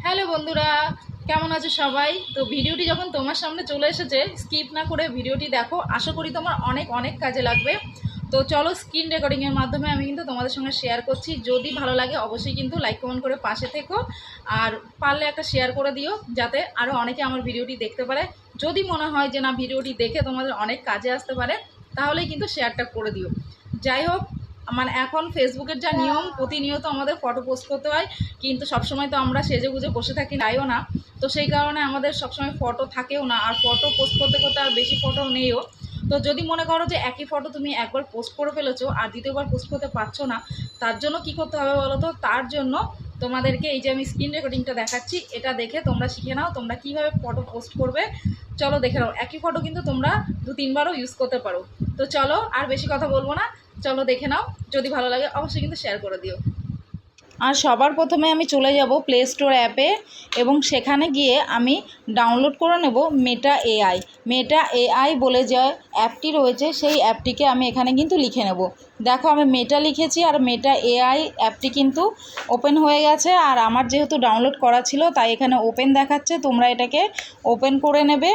Hello বন্ধুরা, কেমন আছো সবাই? তো ভিডিওটি যখন তোমার সামনে চলে এসেছে, স্কিপ না করে ভিডিওটি দেখো। আশা করি তোমার অনেক অনেক কাজে লাগবে। তো চলো, স্ক্রিন রেকর্ডিংয়ের মাধ্যমে আমি কিন্তু তোমাদের সঙ্গে শেয়ার করছি। যদি ভালো লাগে অবশ্যই কিন্তু লাইক কমেন্ট করে পাশে থেকো, আর পারলে একটা শেয়ার করে দিও, যাতে আরও অনেকে আমার ভিডিওটি দেখতে পারে। যদি মনে হয় যে না, ভিডিওটি দেখে তোমাদের অনেক কাজে আসতে পারে, তাহলেই কিন্তু শেয়ারটা করে দিও। যাই হোক, মানে এখন ফেসবুকের যা নিয়ম, প্রতিনিয়ত আমাদের ফটো পোস্ট করতে হয়, কিন্তু সবসময় তো আমরা সেজে গুজে বসে থাকি নাইও না। তো সেই কারণে আমাদের সবসময় ফটো থাকেও না, আর ফটো পোস্ট করতে করতে আর বেশি ফটো নেইও। তো যদি মনে করো যে একই ফটো তুমি একবার পোস্ট করে ফেলেছো আর দ্বিতীয়বার পোস্ট করতে পারছো না, তার জন্য কি করতে হবে বলো তো? তার জন্য তোমাদেরকে এই যে আমি স্ক্রিন রেকর্ডিংটা দেখাচ্ছি, এটা দেখে তোমরা শিখে নাও তোমরা কীভাবে ফটো পোস্ট করবে। চলো দেখে নাও, একই ফটো কিন্তু তোমরা 2-3বারও ইউজ করতে পারো। তো চলো, আর বেশি কথা বলবো না, চলো দেখে নাও। যদি ভালো লাগে অবশ্যই কিন্তু শেয়ার করে দিও। আর সবার প্রথমে আমি চলে যাব প্লে স্টোর অ্যাপে, এবং সেখানে গিয়ে আমি ডাউনলোড করে নেব মেটা এআই। মেটা এআই বলে যে অ্যাপটি রয়েছে, সেই অ্যাপটিকে আমি এখানে কিন্তু লিখে নেব। দেখো, আমি মেটা লিখেছি আর মেটা এআই অ্যাপটি কিন্তু ওপেন হয়ে গেছে। আর আমার যেহেতু ডাউনলোড করা ছিল তাই এখানে ওপেন দেখাচ্ছে। তোমরা এটাকে ওপেন করে নেবে,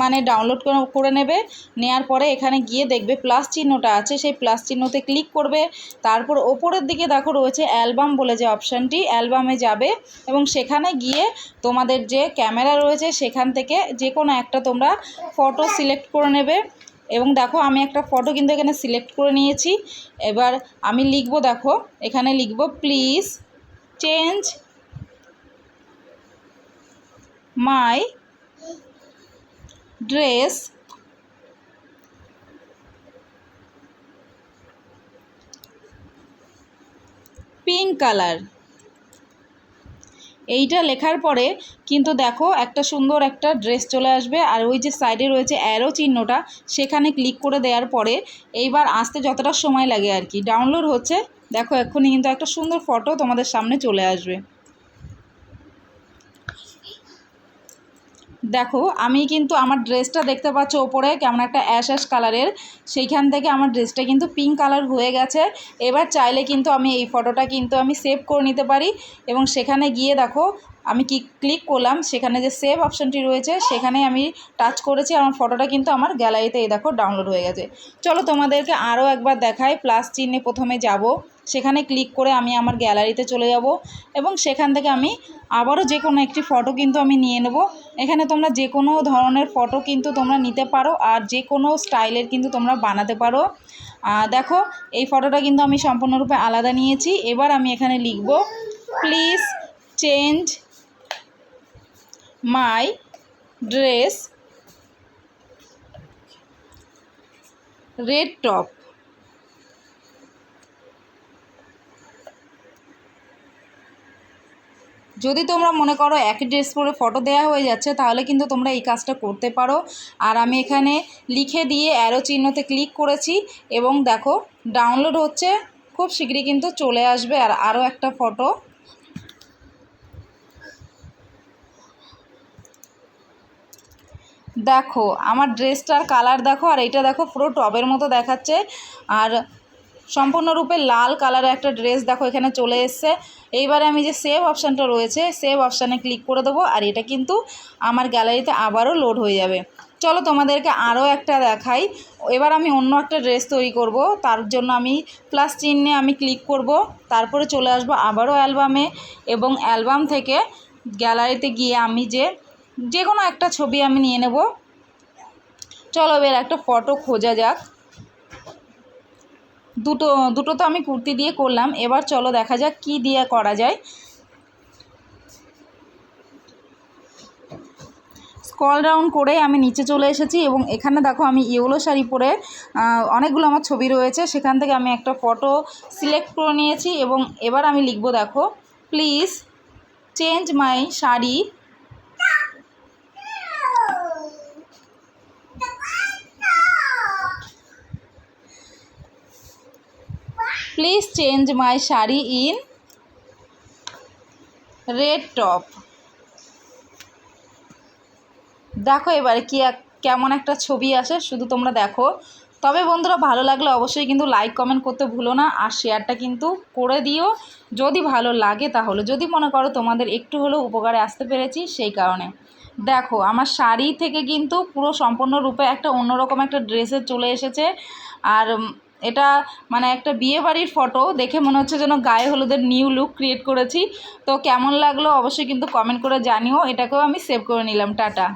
মানে ডাউনলোড করে নেবে। নেওয়ার পরে এখানে গিয়ে দেখবে প্লাস চিহ্নটা আছে, সেই প্লাস চিহ্নতে ক্লিক করবে। তারপর ওপরের দিকে দেখো রয়েছে অ্যালবাম বলে যে অপশানটি, অ্যালবামে যাবে এবং সেখানে গিয়ে তোমাদের যে ক্যামেরা রয়েছে সেখান থেকে যে কোনো একটা তোমরা ফটো সিলেক্ট করে নেবে। এবং দেখো, আমি একটা ফটো কিন্তু এখানে সিলেক্ট করে নিয়েছি। এবার আমি লিখবো, দেখো এখানে লিখবো, please change my dress pink colour. এইটা লেখার পরে কিন্তু দেখো একটা সুন্দর একটা ড্রেস চলে আসবে। আর ওই যে সাইডে রয়েছে অ্যারো চিহ্নটা, সেখানে ক্লিক করে দেওয়ার পরে এইবার আসতে যতটা সময় লাগে আর কি, ডাউনলোড হচ্ছে। দেখো এক্ষুনি কিন্তু একটা সুন্দর ফটো তোমাদের সামনে চলে আসবে। দেখো, আমি কিন্তু আমার ড্রেসটা দেখতে পাচ্ছ ওপরে কেমন একটা অ্যাশ অ্যাশ কালারের, সেইখান থেকে আমার ড্রেসটা কিন্তু পিঙ্ক কালার হয়ে গেছে। এবার চাইলে কিন্তু আমি এই ফটোটা কিন্তু আমি সেভ করে নিতে পারি, এবং সেখানে গিয়ে দেখো আমি ক্লিক করলাম, সেখানে যে সেভ অপশানটি রয়েছে সেখানে আমি টাচ করেছি। আমার ফটোটা কিন্তু আমার গ্যালারিতে এই দেখো ডাউনলোড হয়ে গেছে। চলো তোমাদেরকে আরও একবার দেখাই। প্লাস চিহ্নে প্রথমে যাব, সেখানে ক্লিক করে আমি আমার গ্যালারিতে চলে যাব, এবং সেখান থেকে আমি আবারও যে কোনো একটি ফটো কিন্তু আমি নিয়ে নেব। এখানে তোমরা যে কোনো ধরনের ফটো কিন্তু তোমরা নিতে পারো, আর যে কোনো স্টাইলের কিন্তু তোমরা বানাতে পারো। দেখো, এই ফটোটা কিন্তু আমি সম্পূর্ণরূপে আলাদা নিয়েছি। এবার আমি এখানে লিখব, please change my dress red top. যদি তোমরা মনে করো একই ড্রেস পরে ফটো দেওয়া হয়ে যাচ্ছে, তাহলে কিন্তু তোমরা এই কাজটা করতে পারো। আর আমি এখানে লিখে দিয়ে অ্যারো চিহ্নতে ক্লিক করেছি, এবং দেখো ডাউনলোড হচ্ছে, খুব শীঘ্রই কিন্তু চলে আসবে। আর আরও একটা ফটো, দেখো আমার ড্রেসটার কালার দেখো, আর এইটা দেখো পুরো টবের মতো দেখাচ্ছে। আর সম্পূর্ণরূপে লাল কালারের একটা ড্রেস দেখো এখানে চলে এসছে। এইবারে আমি যে সেভ অপশানটা রয়েছে, সেভ অপশানে ক্লিক করে দেবো, আর এটা কিন্তু আমার গ্যালারিতে আবারও লোড হয়ে যাবে। চলো তোমাদেরকে আরও একটা দেখাই। এবার আমি অন্য একটা ড্রেস তৈরি করব, তার জন্য আমি প্লাস চিহ্নে আমি ক্লিক করব, তারপরে চলে আসবো আবারও অ্যালবামে, এবং অ্যালবাম থেকে গ্যালারিতে গিয়ে আমি যে কোনো একটা ছবি আমি নিয়ে নেব। চলো এবার একটা ফটো খোঁজা যাক। দুটো তো আমি কুর্তি দিয়ে করলাম, এবার চলো দেখা যাক কি দিয়ে করা যায়। স্ক্রল ডাউন করে আমি নিচে চলে এসেছি, এবং এখানে দেখো আমি ইয়েলো শাড়ি পরে অনেকগুলো আমার ছবি রয়েছে, সেখান থেকে আমি একটা ফটো সিলেক্ট করে নিয়েছি। এবং এবার আমি লিখব, দেখো please change my sari please change my sari in red top. দেখো এবারে কেমন একটা ছবি আসে, শুধু তোমরা দেখো। তবে বন্ধুরা ভালো লাগলে অবশ্যই কিন্তু লাইক কমেন্ট করতে ভুলো না, আর শেয়ারটা কিন্তু করে দিও যদি ভালো লাগে, তাহলে যদি মনে করো তোমাদের একটু হলেও উপকারে আসতে পেরেছি সেই কারণে। দেখো আমার শাড়ি থেকে কিন্তু পুরো সম্পূর্ণরূপে একটা অন্যরকম একটা ড্রেসে চলে এসেছে। আর এটা মানে একটা বিয়েবাড়ির ফটো, দেখে মনে হচ্ছে যেন গায়ে হলুদের নিউ লুক ক্রিয়েট করেছি। তো কেমন লাগলো অবশ্যই কিন্তু কমেন্ট করে জানিও। এটাকেও আমি সেভ করে নিলাম। টাটা।